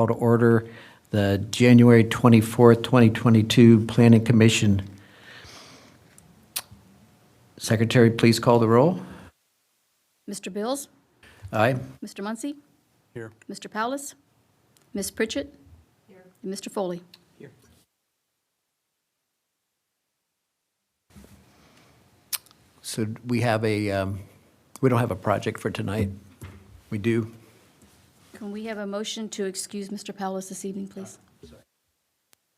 Call to order the January 24th, 2022 Planning Commission. Secretary, please call the roll. Mr. Bills? Aye. Mr. Muncy? Here. Mr. Powless? Ms. Pritchett? Here. And Mr. Foley? Here. So we have we don't have a project for tonight. We do. Can we have a motion to excuse Mr. Powless this evening, please?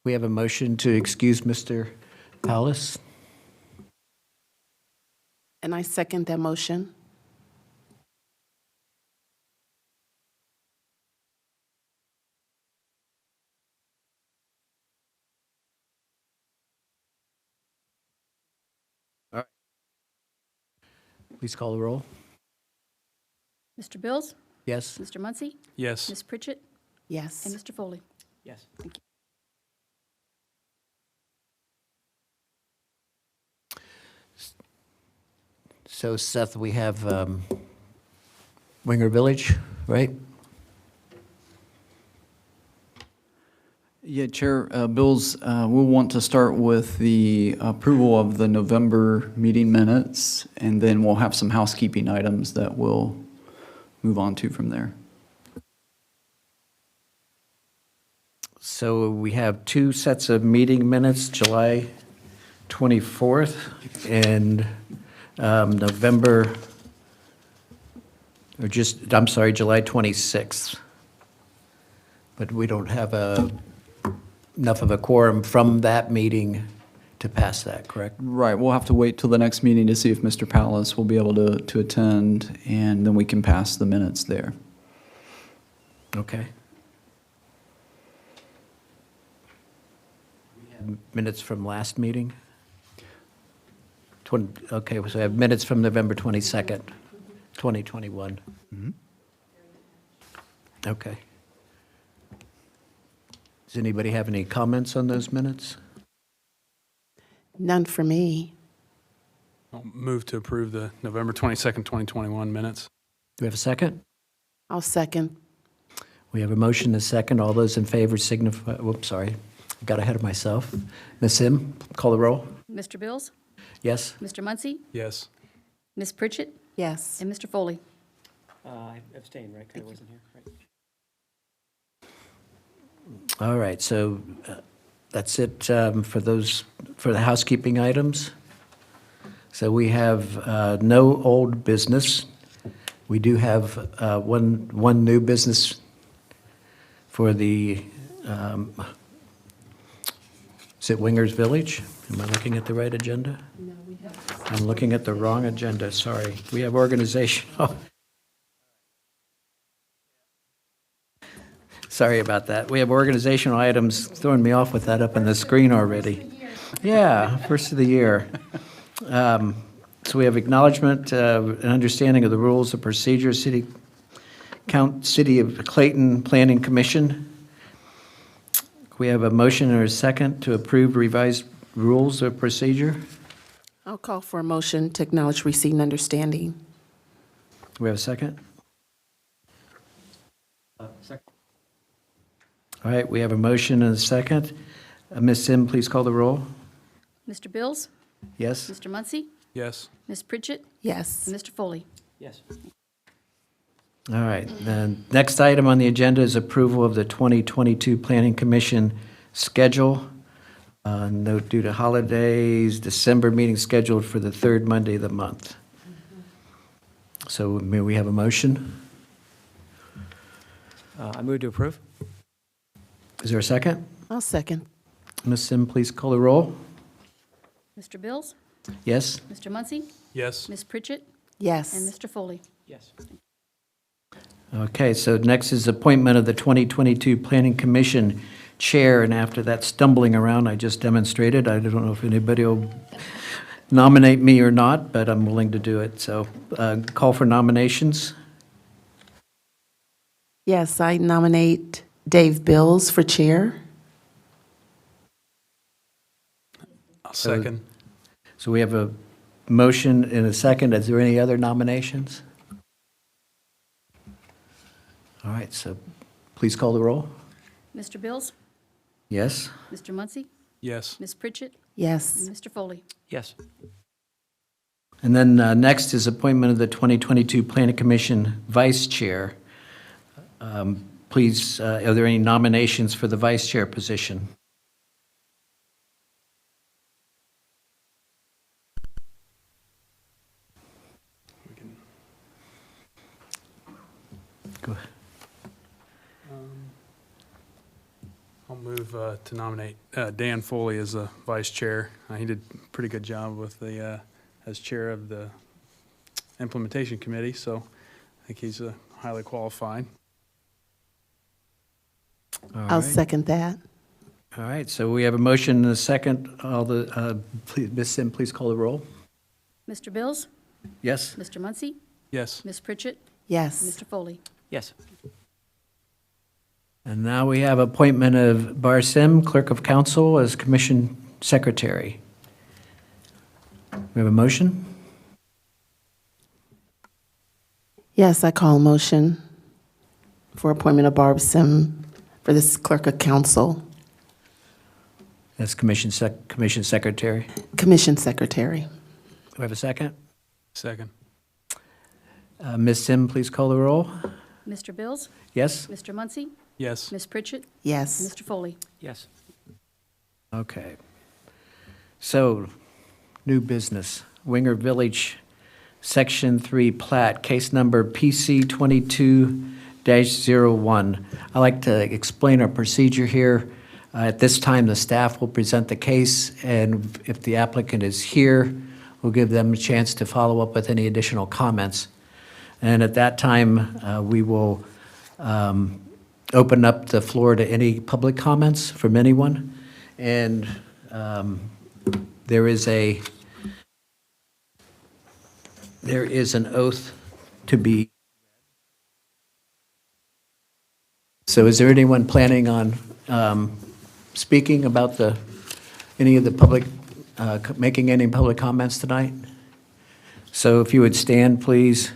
We have a motion to excuse Mr. Powless. And I second that motion. Please call the roll. Mr. Bills? Yes. Mr. Muncy? Yes. Ms. Pritchett? Yes. And Mr. Foley? Yes. Thank you. So Seth, we have Winger Village, right? Yeah, Chair, Bills, we'll want to start with the approval of the November meeting minutes, and then we'll have some housekeeping items that we'll move on to from there. So we have two sets of meeting minutes, July 24th and July 26th. But we don't have enough of a quorum from that meeting to pass that, correct? Right, we'll have to wait till the next meeting to see if Mr. Palace will be able to attend, and then we can pass the minutes there. Okay. We have minutes from last meeting? Okay, so I have minutes from November 22nd, 2021. Okay. Does anybody have any comments on those minutes? None for me. I'll move to approve the November 22nd, 2021 minutes. Do we have a second? I'll second. We have a motion and a second. All those in favor signify, whoops, sorry, I got ahead of myself. Ms. Sim, call the roll. Mr. Bills? Yes? Mr. Muncy? Yes. Ms. Pritchett? Yes. And Mr. Foley? I abstained, right? 'Cause I wasn't here, right? All right, so that's it for the housekeeping items. So we have no old business. We do have one new business for the, is it Wingers Village? Am I looking at the right agenda? No, we have. I'm looking at the wrong agenda, sorry. We have organizational. Sorry about that. We have organizational items, throwing me off with that up on the screen already. Yeah, first of the year. So we have acknowledgement and understanding of the rules of procedure, City of Clayton Planning Commission. We have a motion or a second to approve revised rules of procedure. I'll call for a motion to acknowledge receipt and understanding. Do we have a second? Second. All right, we have a motion and a second. Ms. Sim, please call the roll. Mr. Bills? Yes? Mr. Muncy? Yes. Ms. Pritchett? Yes. And Mr. Foley? Yes. All right, the next item on the agenda is approval of the 2022 Planning Commission schedule. Note due to holidays, December meeting scheduled for the third Monday of the month. So may we have a motion? I move to approve. Is there a second? I'll second. Ms. Sim, please call the roll. Mr. Bills? Yes? Mr. Muncy? Yes. Ms. Pritchett? Yes. And Mr. Foley? Yes. Okay, so next is appointment of the 2022 Planning Commission Chair, and after that stumbling around I just demonstrated, I don't know if anybody will nominate me or not, but I'm willing to do it. So call for nominations. Yes, I nominate Dave Bills for chair. I'll second. So we have a motion and a second. Is there any other nominations? All right, so please call the roll. Mr. Bills? Yes? Mr. Muncy? Yes. Ms. Pritchett? Yes. And Mr. Foley? Yes. And then next is appointment of the 2022 Planning Commission Vice Chair. Please, are there any nominations for the Vice Chair position? We can, Go ahead. I'll move to nominate Dan Foley as the vice chair. He did a pretty good job with the, as chair of the implementation committee, so I think he's highly qualified. All I'll right. second that. All right, so we have a motion and a second. Please, Ms. Sim, please call the roll. Mr. Bills? Yes? Mr. Muncy? Yes. Ms. Pritchett? Yes. Mr. Foley? Yes. And now we have appointment of Bar Sim, Clerk of Council, as Commission Secretary. We have a motion? Yes, I call a motion for appointment of Barb Sim for this clerk of council, As Commission Secretary. commission secretary. Do we have a second? Second. Ms. Sim, please call the roll. Mr. Bills? Yes? Mr. Muncy? Yes. Ms. Pritchett? Yes. Mr. Foley? Yes. Okay. So, new business, Winger Village, Section 3 plat, case number PC 22-01. I'd like to explain our procedure here. At this time, the staff will present the case, and if the applicant is here, we'll give them a chance to follow up with any additional comments. And at that time, we will open up the floor to any public comments from anyone. And there is an oath to be. So is there anyone planning on speaking about any of the public, making any public comments tonight? So if you would stand, please.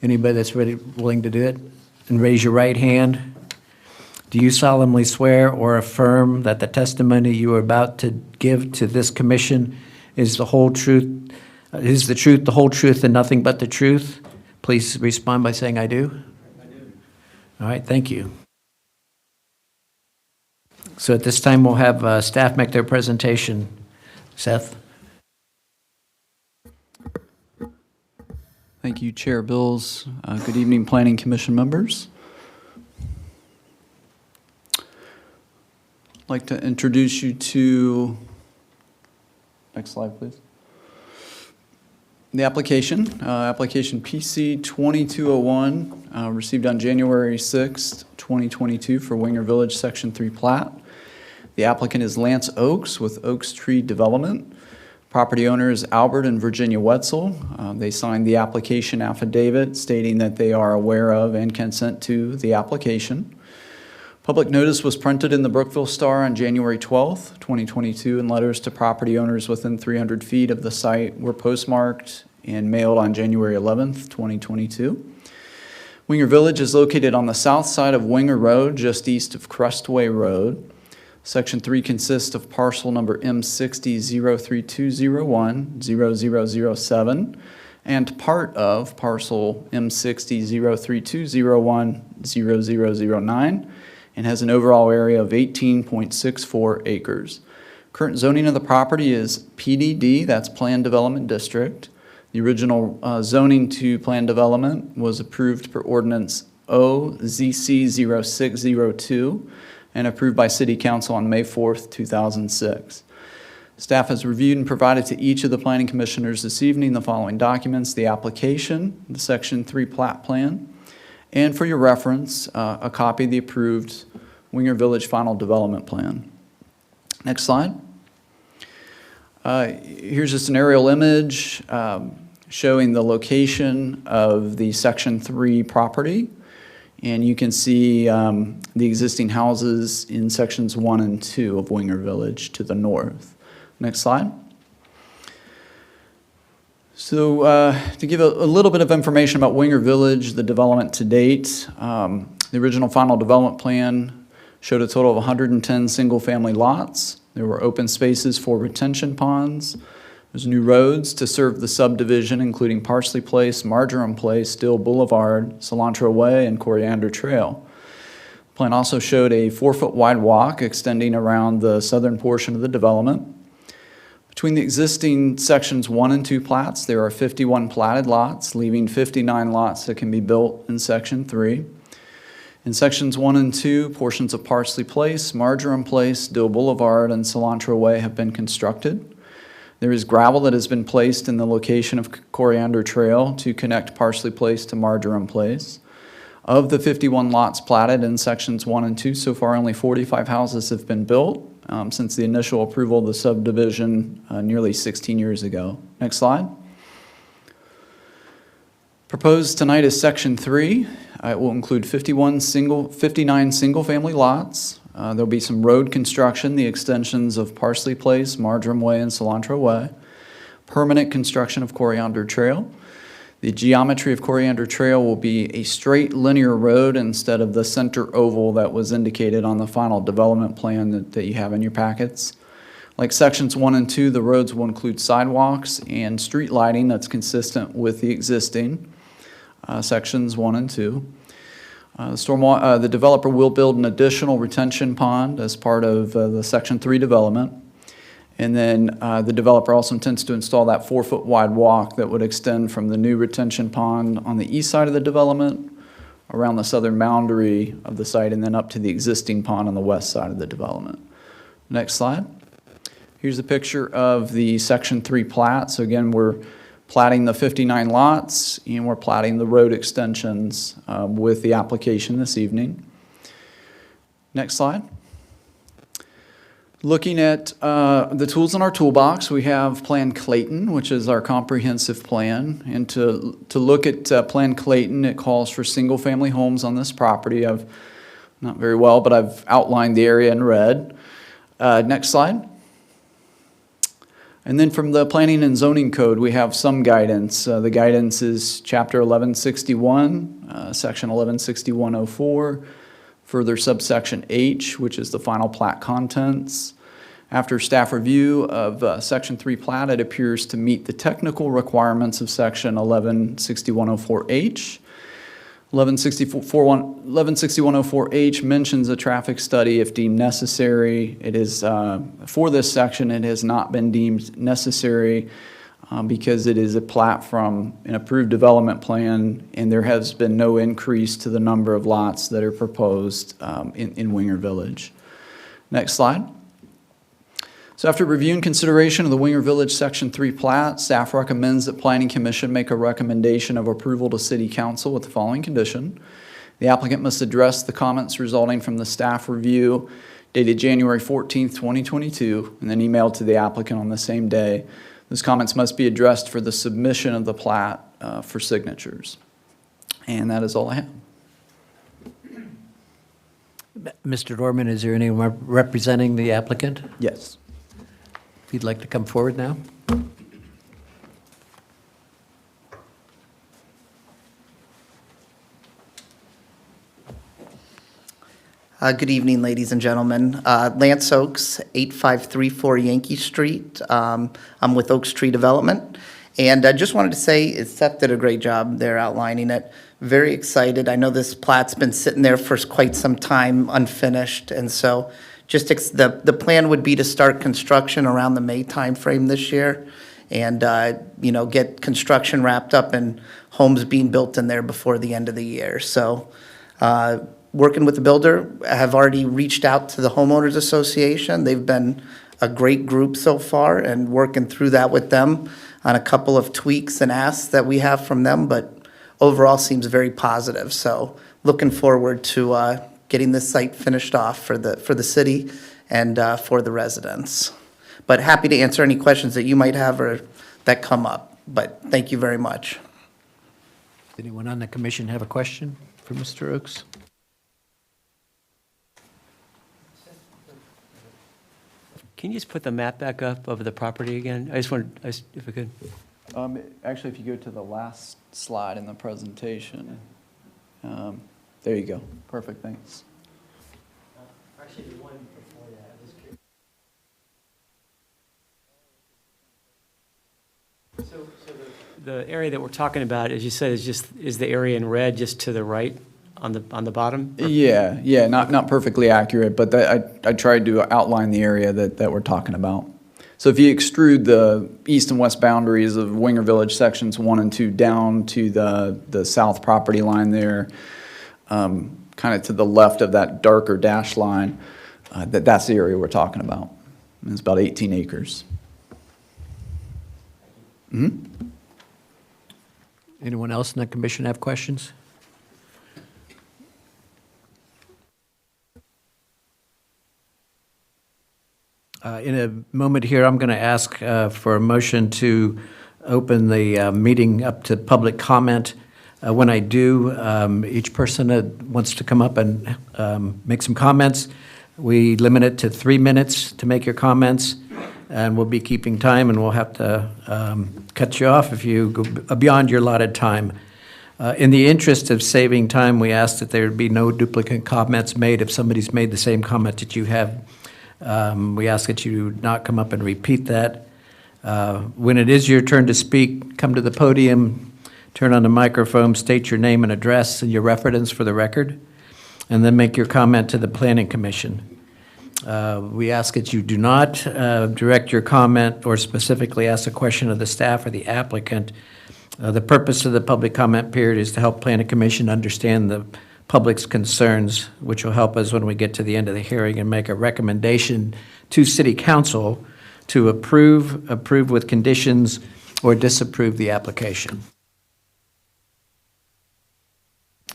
Anybody that's willing to do it? And raise your right hand. Do you solemnly swear or affirm that the testimony you are about to give to this commission is the whole truth, is the truth, the whole truth, and nothing but the truth? Please respond by saying, I do. I do. All right, thank you. So at this time, we'll have staff make their presentation. Seth? Thank you, Chair Bills. Good evening, Planning Commission members. I'd like to introduce you to, next slide, please. The application, application PC 2201, received on January 6th, 2022 for Winger Village Section 3 plat. The applicant is Lance Oaks with Oaks Tree Development. Property owner is Albert and Virginia Wetzel. They signed the application affidavit stating that they are aware of and consent to the application. Public notice was printed in the Brookville Star on January 12th, 2022, and letters to property owners within 300 feet of the site were postmarked and mailed on January 11th, 2022. Winger Village is located on the south side of Winger Road, just east of Crestway Road. Section 3 consists of parcel number M60-03201-0007 and part of parcel M60-03201-0009 and has an overall area of 18.64 acres. Current zoning of the property is PDD, that's Planned Development District. The original zoning to planned development was approved per ordinance OZC 0602 and approved by City Council on May 4th, 2006. Staff has reviewed and provided to each of the planning commissioners this evening the following documents: the application, the Section 3 plat plan, and for your reference, a copy of the approved Winger Village Final Development Plan. Next slide. Here's just an aerial image showing the location of the Section 3 property. And you can see the existing houses in Sections 1 and 2 of Winger Village to the north. Next slide. So to give a little bit of information about Winger Village, the development to date, the original final development plan Showed a total of 110 single-family lots. There were open spaces for retention ponds. There's new roads to serve the subdivision, including Parsley Place, Marjoram Place, Dill Boulevard, Cilantro Way, and Coriander Trail. The plan also showed a 4-foot wide walk extending around the southern portion of the development. Between the existing sections 1 and 2 plats, there are 51 platted lots, leaving 59 lots that can be built in section 3. In sections 1 and 2, portions of Parsley Place, Marjoram Place, Dill Boulevard, and Cilantro Way have been constructed. There is gravel that has been placed in the location of Coriander Trail to connect Parsley Place to Marjoram Place. Of the 51 lots platted in sections 1 and 2, so far only 45 houses have been built since the initial approval of the subdivision nearly 16 years ago. Next slide. Proposed tonight is section 3. It will include 59 single-family lots. There'll be some road construction, the extensions of Parsley Place, Marjoram Way, and Cilantro Way. Permanent construction of Coriander Trail. The geometry of Coriander Trail will be a straight linear road instead of the center oval that was indicated on the final development plan that you have in your packets. Like sections 1 and 2, the roads will include sidewalks and street lighting that's consistent with the existing sections 1 and 2. The developer will build an additional retention pond as part of the section 3 development. And then the developer also intends to install that 4-foot wide walk that would extend from the new retention pond on the east side of the development, around the southern boundary of the site, and then up to the existing pond on the west side of the development. Next slide. Here's a picture of the section 3 plat. So again, we're platting the 59 lots, and we're platting the road extensions with the application this evening. Next slide. Looking at the tools in our toolbox, we have Plan Clayton, which is our comprehensive plan. And to look at Plan Clayton, it calls for single-family homes on this property. Not very well, but I've outlined the area in red. Next slide. And then from the Planning and Zoning Code, we have some guidance. The guidance is Chapter 1161, Section 116104, further subsection H, which is the final plat contents. After staff review of Section 3 plat, it appears to meet the technical requirements of Section 116104H. 116104H mentions a traffic study if deemed necessary. It is, for this section, it has not been deemed necessary because it is a plat from an approved development plan, and there has been no increase to the number of lots that are proposed in Winger Village. Next slide. So after review and consideration of the Winger Village Section 3 plat, staff recommends that Planning Commission make a recommendation of approval to City Council with the following condition. The applicant must address the comments resulting from the staff review dated January 14th, 2022, and then emailed to the applicant on the same day. Those comments must be addressed for the submission of the plat for signatures. And that is all I have. Mr. Dorman, is there anyone representing the applicant? Yes. If you'd like to come forward now. Good evening, ladies and gentlemen. Lance Oaks, 8534 Yankee Street. I'm with Oaks Tree Development. And I just wanted to say, Seth did a great job there outlining it. Very excited. I know this plat's been sitting there for quite some time, unfinished. And so just the plan would be to start construction around the May timeframe this year and, get construction wrapped up and homes being built in there before the end of the year. So working with the builder, I have already reached out to the Homeowners Association. They've been a great group so far and working through that with them on a couple of tweaks and asks that we have from them, but overall seems very positive. So looking forward to getting this site finished off for the city and for the residents. But happy to answer any questions that you might have or that come up. But thank you very much. Anyone on the commission have a question for Mr. Oaks? Can you just put the map back up of the property again? I just wanted, if I could. Actually, if you go to the last slide in the presentation, there you go. Perfect, thanks. Actually, the one before that, I was curious. So the area that we're talking about, as you said, is the area in red just to the right on the bottom? Yeah, not perfectly accurate, but I tried to outline the area that we're talking about. So if you extrude the east and west boundaries of Winger Village sections 1 and 2 down to the south property line there, kind of to the left of that darker dash line, that's the area we're talking about. And it's about 18 acres. Anyone else in the commission have questions? In a moment here, I'm going to ask for a motion to open the meeting up to public comment. When I do, each person that wants to come up and make some comments, we limit it to 3 minutes to make your comments, and we'll be keeping time, and we'll have to cut you off if you go beyond your allotted time. In the interest of saving time, we ask that there be no duplicate comments made. If somebody's made the same comment that you have, we ask that you not come up and repeat that. When it is your turn to speak, come to the podium, turn on the microphone, state your name and address and your reference for the record, and then make your comment to the Planning Commission. We ask that you do not direct your comment or specifically ask a question of the staff or the applicant. The purpose of the public comment period is to help Planning Commission understand the public's concerns, which will help us when we get to the end of the hearing and make a recommendation to City Council to approve with conditions, or disapprove the application.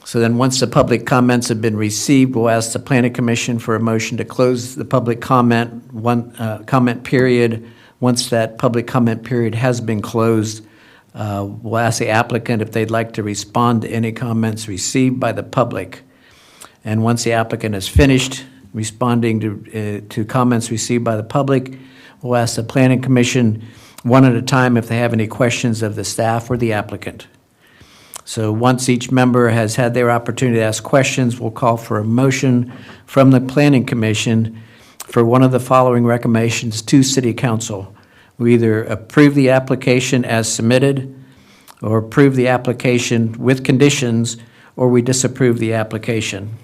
So then once the public comments have been received, we'll ask the Planning Commission for a motion to close the public comment period. Once that public comment period has been closed, we'll ask the applicant if they'd like to respond to any comments received by the public. And once the applicant is finished responding to comments received by the public, we'll ask the Planning Commission one at a time if they have any questions of the staff or the applicant. So once each member has had their opportunity to ask questions, we'll call for a motion from the Planning Commission for one of the following recommendations to City Council. We either approve the application as submitted, or approve the application with conditions, or we disapprove the application.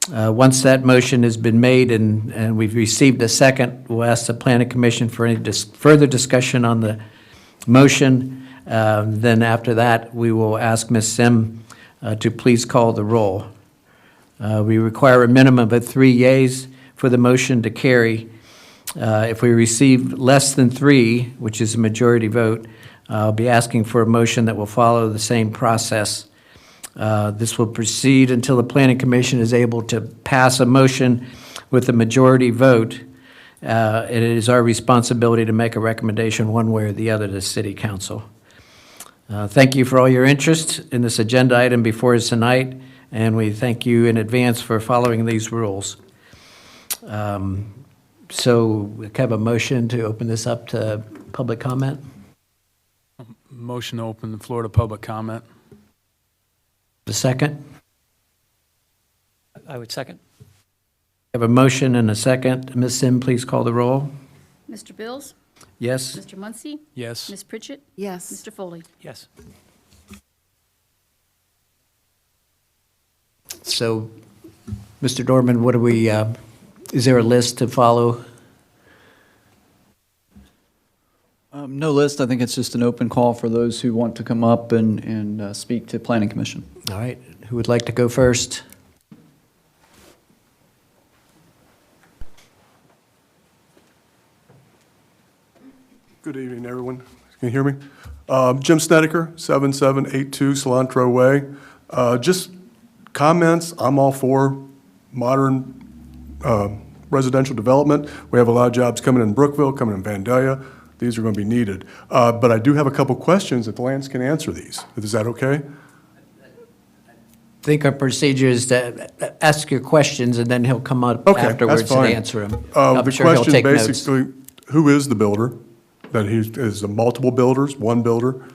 Once that motion has been made and we've received a second, we'll ask the Planning Commission for any further discussion on the motion. Then after that, we will ask Ms. Sim to please call the roll. We require a minimum of 3 yeas for the motion to carry. If we receive less than 3, which is a majority vote, I'll be asking for a motion that will follow the same process. This will proceed until the Planning Commission is able to pass a motion with a majority vote. It is our responsibility to make a recommendation one way or the other to City Council. Thank you for all your interest in this agenda item before us tonight, and we thank you in advance for following these rules. So we have a motion to open this up to public comment. Motion to open the floor to public comment. A second? I would second. We have a motion and a second. Ms. Sim, please call the roll. Mr. Bills? Yes? Mr. Muncy? Yes. Ms. Pritchett? Yes. Mr. Foley? Yes. So, Mr. Dorman, what do we, is there a list to follow? No list. I think it's just an open call for those who want to come up and speak to Planning Commission. All right, who would like to go first? Good evening, everyone. Can you hear me? Jim Snedeker, 7782 Cilantro Way. Just comments, I'm all for modern residential development. We have a lot of jobs coming in Brookville, coming in Vandalia. These are going to be needed. But I do have a couple questions if Lance can answer these. Is that okay? I think our procedure is to ask your questions, and then he'll come up Okay, that's afterwards and fine. answer them. I'm The sure he'll question take notes. basically, who is the builder? That is the multiple builders, one builder?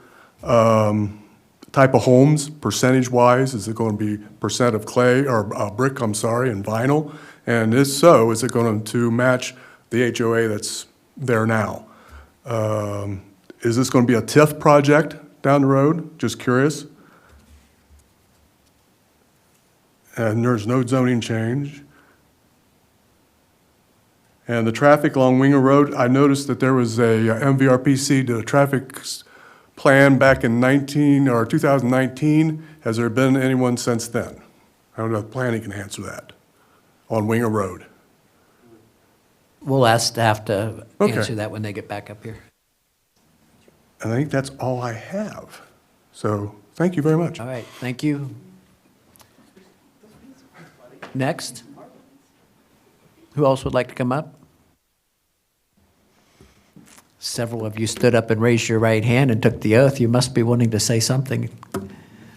Type of homes, percentage-wise, is it going to be percent of clay, or brick, and vinyl? And if so, is it going to match the HOA that's there now? Is this going to be a TIF project down the road? Just curious. And there's no zoning change. And the traffic along Winger Road, I noticed that there was a MVRPC did a traffic plan back in 2019. Has there been anyone since then? I don't know if planning can answer that on Winger Road. We'll ask staff to Okay. answer that when they get back up here. And I think that's all I have. So thank you very much. All right, thank you. Next. Who else would like to come up? Several of you stood up and raised your right hand and took the oath. You must be wanting to say something.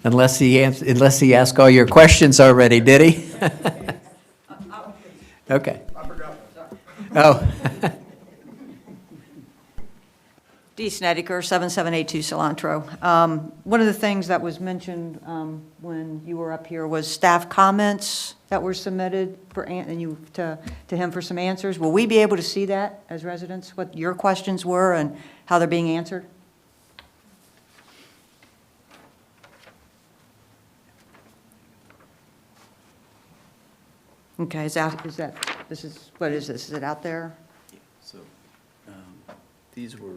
Unless he asked all your questions already, did he? Okay. Oh, Dee Snedeker, 7782 Cilantro. One of the things that was mentioned when you were up here was staff comments that were submitted to him for some answers. Will we be able to see that as residents, what your questions were and how they're being answered? Okay, what is this? Is it out there? So, these were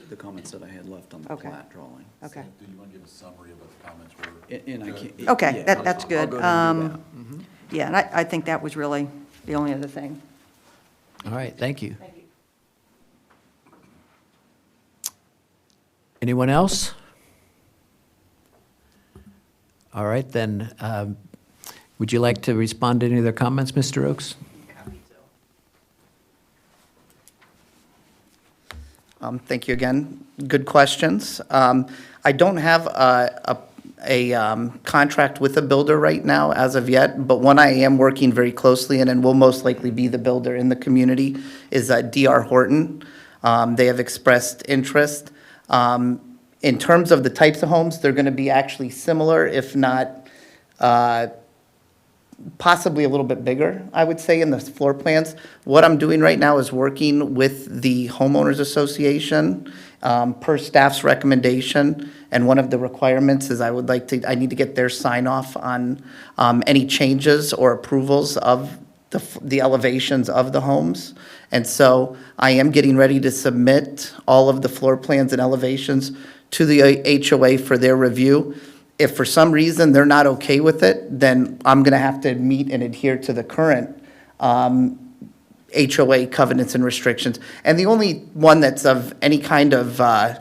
the comments that I had left on the Okay. plat drawing. Okay. Do you want to give a summary of what the comments were? And I can't. Okay, yeah, that's I'll good. go ahead and do that. Yeah, and I think that was really the only other thing. all right, thank you. Anyone else? All right, then, would you like to respond to any of their comments, Mr. Oakes? Thank you again. Good questions. I don't have a contract with a builder right now as of yet, but one I am working very closely in and will most likely be the builder in the community is D.R. Horton. They have expressed interest. In terms of the types of homes, they're going to be actually similar, if not possibly a little bit bigger, I would say, in the floor plans. What I'm doing right now is working with the homeowners association per staff's recommendation. And one of the requirements is I need to get their sign off on any changes or approvals of the elevations of the homes. And so I am getting ready to submit all of the floor plans and elevations to the HOA for their review. If for some reason they're not okay with it, then I'm going to have to meet and adhere to the current HOA covenants and restrictions. And the only one that's of any kind of, I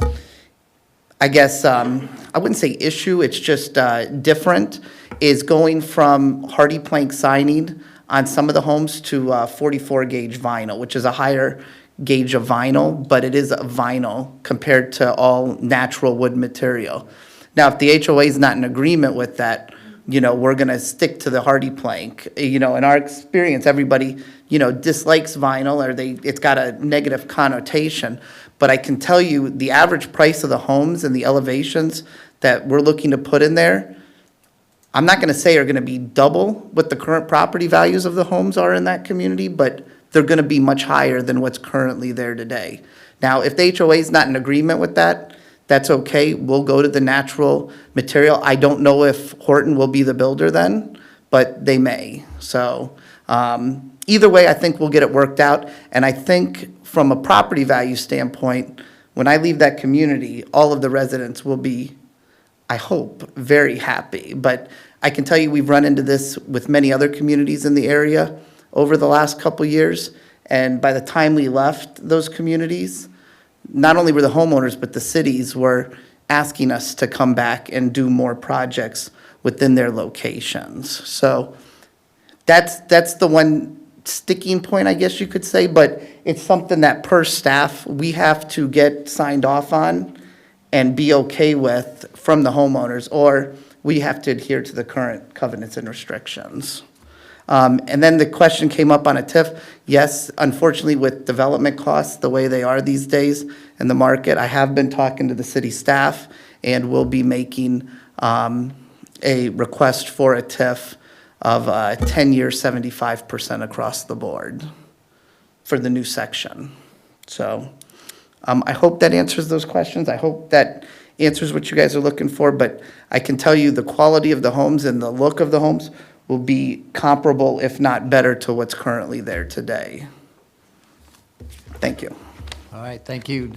wouldn't say issue, it's just different, is going from hardy plank siding on some of the homes to 44 gauge vinyl, which is a higher gauge of vinyl, but it is a vinyl compared to all natural wood material. Now, if the HOA is not in agreement with that, we're going to stick to the hardy plank. In our experience, everybody, dislikes vinyl or it's got a negative connotation. But I can tell you the average price of the homes and the elevations that we're looking to put in there, I'm not going to say are going to be double what the current property values of the homes are in that community, but they're going to be much higher than what's currently there today. Now, if the HOA is not in agreement with that, that's okay. We'll go to the natural material. I don't know if Horton will be the builder then, but they may. So either way, I think we'll get it worked out. And I think from a property value standpoint, when I leave that community, all of the residents will be, I hope, very happy. But I can tell you we've run into this with many other communities in the area over the last couple years. And by the time we left those communities, not only were the homeowners, but the cities were asking us to come back and do more projects within their locations. So that's the one sticking point, I guess you could say, but it's something that per staff, we have to get signed off on and be okay with from the homeowners, or we have to adhere to the current covenants and restrictions. And then the question came up on a TIF. Yes, unfortunately, with development costs the way they are these days in the market, I have been talking to the city staff and will be making a request for a TIF of 10-year 75% across the board for the new section. So I hope that answers those questions. I hope that answers what you guys are looking for, but I can tell you the quality of the homes and the look of the homes will be comparable, if not better, to what's currently there today. Thank you. All right, thank you.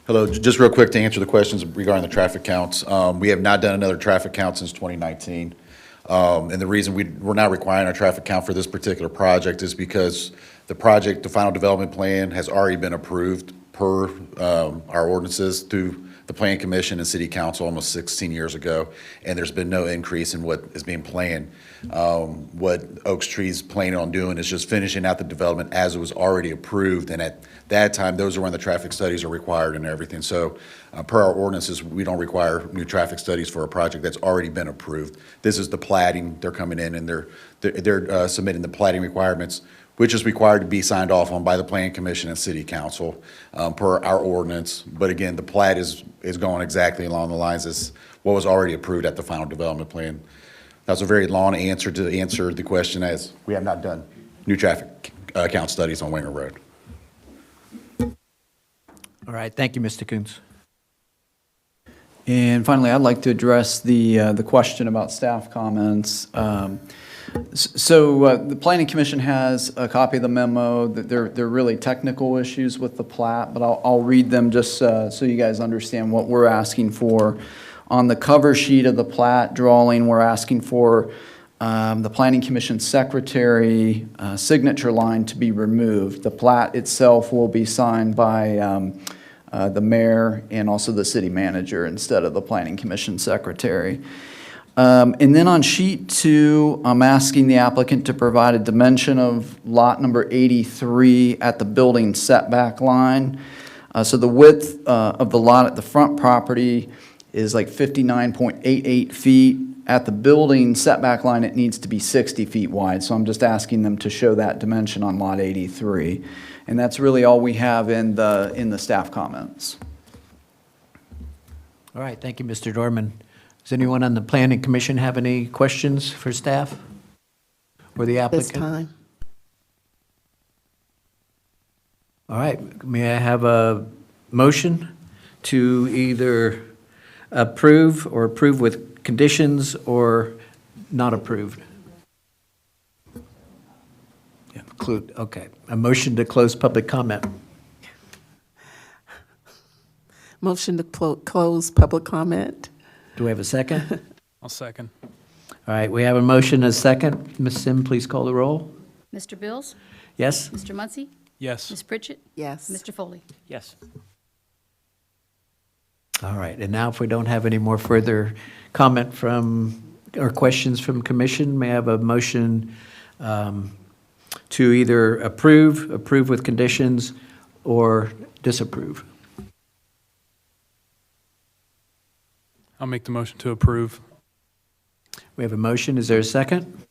Hello, just real quick to answer the questions regarding the traffic counts. We have not done another traffic count since 2019. And the reason we're not requiring a traffic count for this particular project is because the project, the final development plan, has already been approved per our ordinances through the Plan Commission and City Council almost 16 years ago, and there's been no increase in what is being planned. What Oaks Tree's planning on doing is just finishing out the development as it was already approved, and at that time, those are when the traffic studies are required and everything. So per our ordinances, we don't require new traffic studies for a project that's already been approved. This is the plating. They're coming in and they're submitting the plating requirements, which is required to be signed off on by the Plan Commission and City Council per our ordinance. But again, the plat is going exactly along the lines as what was already approved at the final development plan. That's a very long answer to answer the question, as we have not done new traffic count studies on Winger Road. All right, thank you, Mr. Coons. And finally, I'd like to address the question about staff comments. So the Planning Commission has a copy of the memo. That they're really technical issues with the plat, but I'll read them just so you guys understand what we're asking for. On the cover sheet of the plat drawing, we're asking for the Planning Commission secretary signature line to be removed. The plat itself will be signed by the mayor and also the city manager instead of the Planning Commission secretary. And then on sheet 2, I'm asking the applicant to provide a dimension of lot number 83 at the building setback line. So the width of the lot at the front property is like 59.88 feet. At the building setback line, it needs to be 60 feet wide. So I'm just asking them to show that dimension on lot 83. And that's really all we have in the staff comments. All right, thank you, Mr. Dorman. Does anyone on the Planning Commission have any questions for staff or the This applicant? time. All right, may I have a motion to either approve or approve with conditions or not approved? Yeah, include, okay. A motion to close public comment. Motion to close public comment. Do we have a second? I'll second. All right, we have a motion and a second. Ms. Sim, please call the roll. Mr. Bills? Yes? Mr. Muncy? Yes. Ms. Pritchett? Yes. Mr. Foley? Yes. All right, and now if we don't have any more further comment from, or questions from commission, may I have a motion to either approve with conditions, or disapprove? I'll make the motion to approve. We have a motion, is there a second?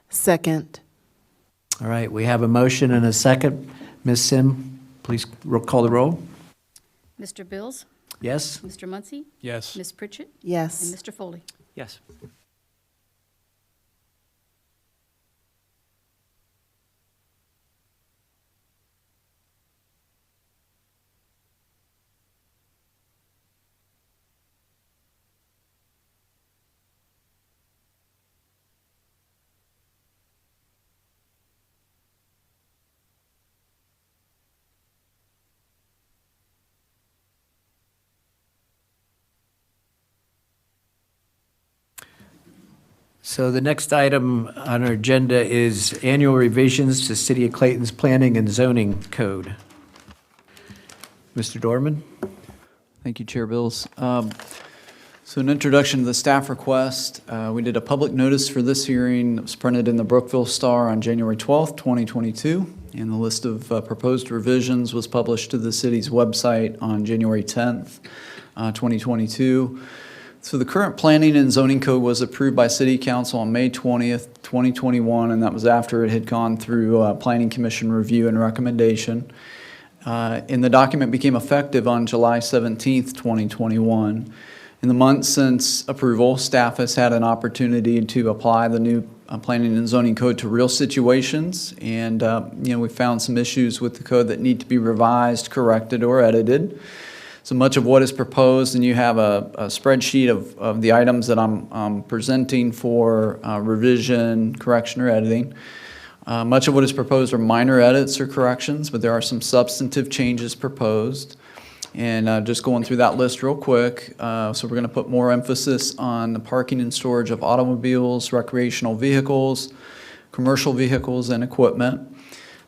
Second. All right, we have a motion and a second. Ms. Sim, please call the roll. Mr. Bills? Yes? Mr. Muncy? Yes. Ms. Pritchett? Yes. And Mr. Foley? Yes. So the next item on our agenda is annual revisions to City of Clayton's Planning and Zoning Code. Mr. Dorman? Thank you, Chair Bills. So an introduction to the staff request. We did a public notice for this hearing. It was printed in the Brookville Star on January 12th, 2022. And the list of proposed revisions was published to the city's website on January 10th, 2022. So the current planning and zoning code was approved by City Council on May 20th, 2021, and that was after it had gone through Planning Commission review and recommendation. And the document became effective on July 17th, 2021. In the months since approval, staff has had an opportunity to apply the new planning and zoning code to real situations. And, we found some issues with the code that need to be revised, corrected, or edited. So much of what is proposed, and you have a spreadsheet of the items that I'm presenting for revision, correction, or editing. Much of what is proposed are minor edits or corrections, but there are some substantive changes proposed. And just going through that list real quick, so we're going to put more emphasis on the parking and storage of automobiles, recreational vehicles, commercial vehicles, and equipment.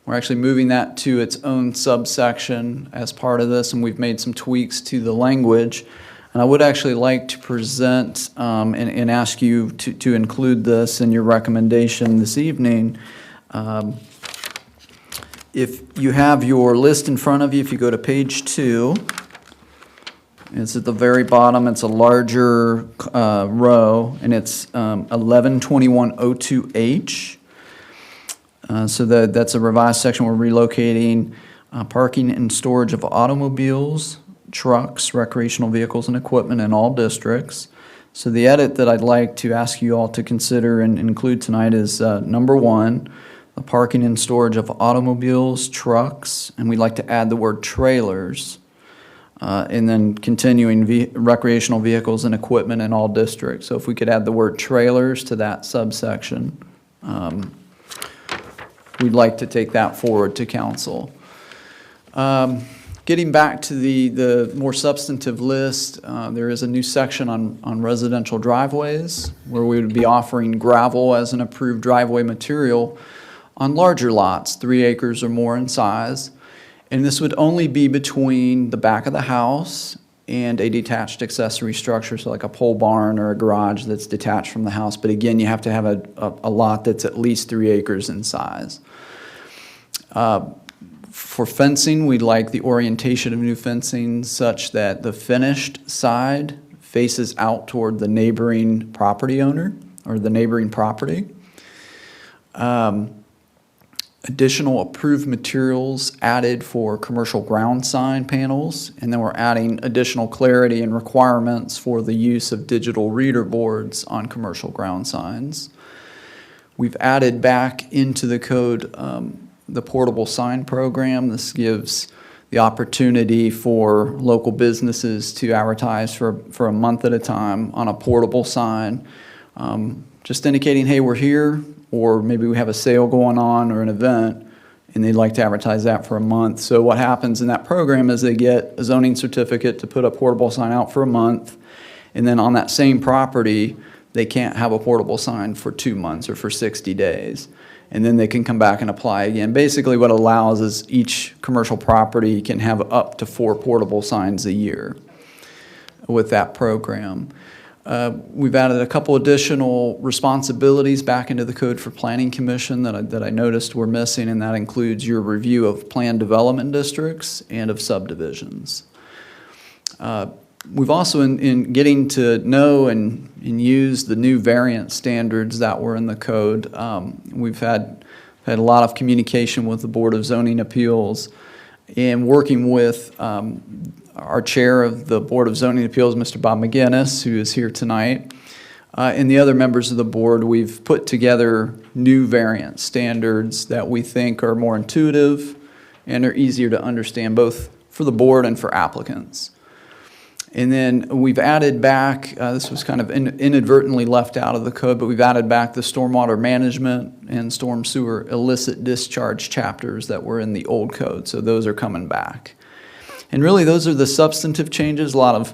We're actually moving that to its own subsection as part of this, and we've made some tweaks to the language. And I would actually like to present and ask you to include this in your recommendation this evening. If you have your list in front of you, if you go to page 2, it's at the very bottom, it's a larger row, and it's 112102H. So that's a revised section. We're relocating parking and storage of automobiles, trucks, recreational vehicles, and equipment in all districts. So the edit that I'd like to ask you all to consider and include tonight is number 1, the parking and storage of automobiles, trucks, and we'd like to add the word trailers, and then continuing recreational vehicles and equipment in all districts. So if we could add the word trailers to that subsection, we'd like to take that forward to council. Getting back to the more substantive list, there is a new section on residential driveways where we would be offering gravel as an approved driveway material on larger lots, 3 acres or more in size. And this would only be between the back of the house and a detached accessory structure, so like a pole barn or a garage that's detached from the house. But again, you have to have a lot that's at least 3 acres in size. For fencing, we'd like the orientation of new fencing such that the finished side faces out toward the neighboring property owner or the neighboring property. Additional approved materials added for commercial ground sign panels, and then we're adding additional clarity and requirements for the use of digital reader boards on commercial ground signs. We've added back into the code the portable sign program. This gives the opportunity for local businesses to advertise for a month at a time on a portable sign, just indicating, hey, we're here, or maybe we have a sale going on or an event, and they'd like to advertise that for a month. So what happens in that program is they get a zoning certificate to put a portable sign out for a month, and then on that same property, they can't have a portable sign for 2 months or for 60 days. And then they can come back and apply again. Basically what it allows is each commercial property can have up to 4 portable signs a year with that program. We've added a couple additional responsibilities back into the code for Planning Commission that I noticed were missing, and that includes your review of planned development districts and of subdivisions. We've also, in getting to know and use the new variance standards that were in the code, we've had a lot of communication with the Board of Zoning Appeals, and working with our chair of the Board of Zoning Appeals, Mr. Bob McGinnis, who is here tonight, and the other members of the board. We've put together new variance standards that we think are more intuitive and are easier to understand both for the board and for applicants. And then we've added back, this was kind of inadvertently left out of the code, but we've added back the stormwater management and storm sewer illicit discharge chapters that were in the old code. So those are coming back. And really those are the substantive changes, a lot of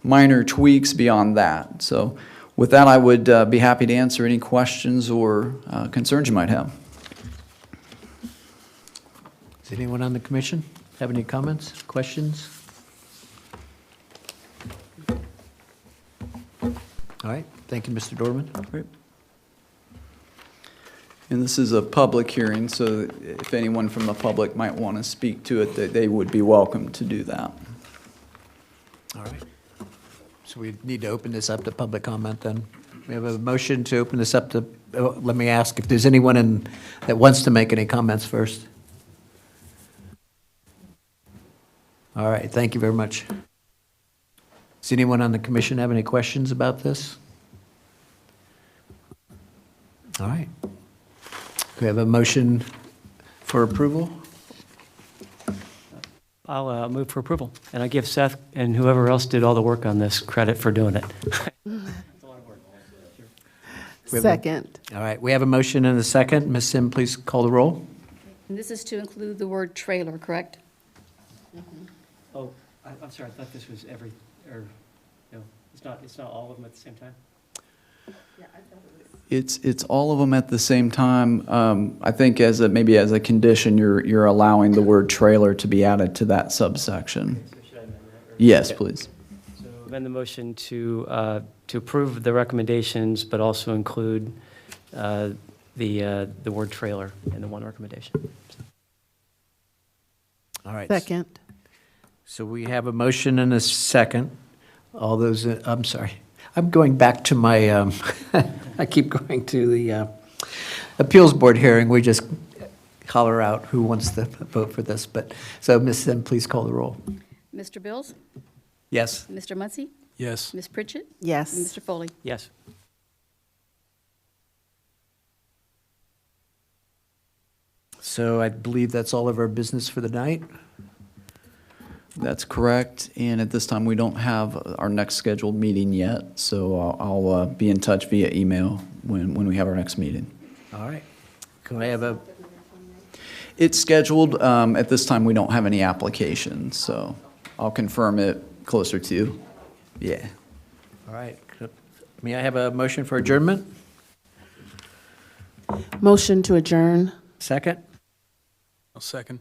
minor tweaks beyond that. So with that, I would be happy to answer any questions or concerns you might have. Does anyone on the commission have any comments, questions? All right, thank you, Mr. Dorman. Great. And this is a public hearing, so if anyone from the public might want to speak to it, they would be welcome to do that. All right. So we need to open this up to public comment then. We have a motion to open this up to, let me ask if there's anyone that wants to make any comments first. All right, thank you very much. Does anyone on the commission have any questions about this? All right. We have a motion for approval? I'll move for approval, and I give Seth and whoever else did all the work on this credit for doing it. Second. All right, we have a motion and a second. Ms. Sim, please call the roll. And this is to include the word trailer, correct? Oh, I'm sorry, I thought this was no, it's not all of them at the same time? It's all of them at the same time. I think maybe as a condition, you're allowing the word trailer to be added to that subsection. So should I amend that? Yes, please. So amend the motion to approve the recommendations, but also include the word trailer in the one recommendation. All right. Second. So we have a motion and a second. All those, I'm sorry. I'm going back to my, I keep going to the appeals board hearing. We just holler out who wants to vote for this. But, so Ms. Sim, please call the roll. Mr. Bills? Yes. Mr. Muncy? Yes. Ms. Pritchett? Yes. And Mr. Foley? Yes. So I believe that's all of our business for the night. That's correct. And at this time, we don't have our next scheduled meeting yet. So I'll be in touch via email when we have our next meeting. All right. Can I have a, It's scheduled. At this time, we don't have any applications. So I'll confirm it closer to. Yeah. all right. May I have a motion for adjournment? Motion to adjourn. Second? I'll second.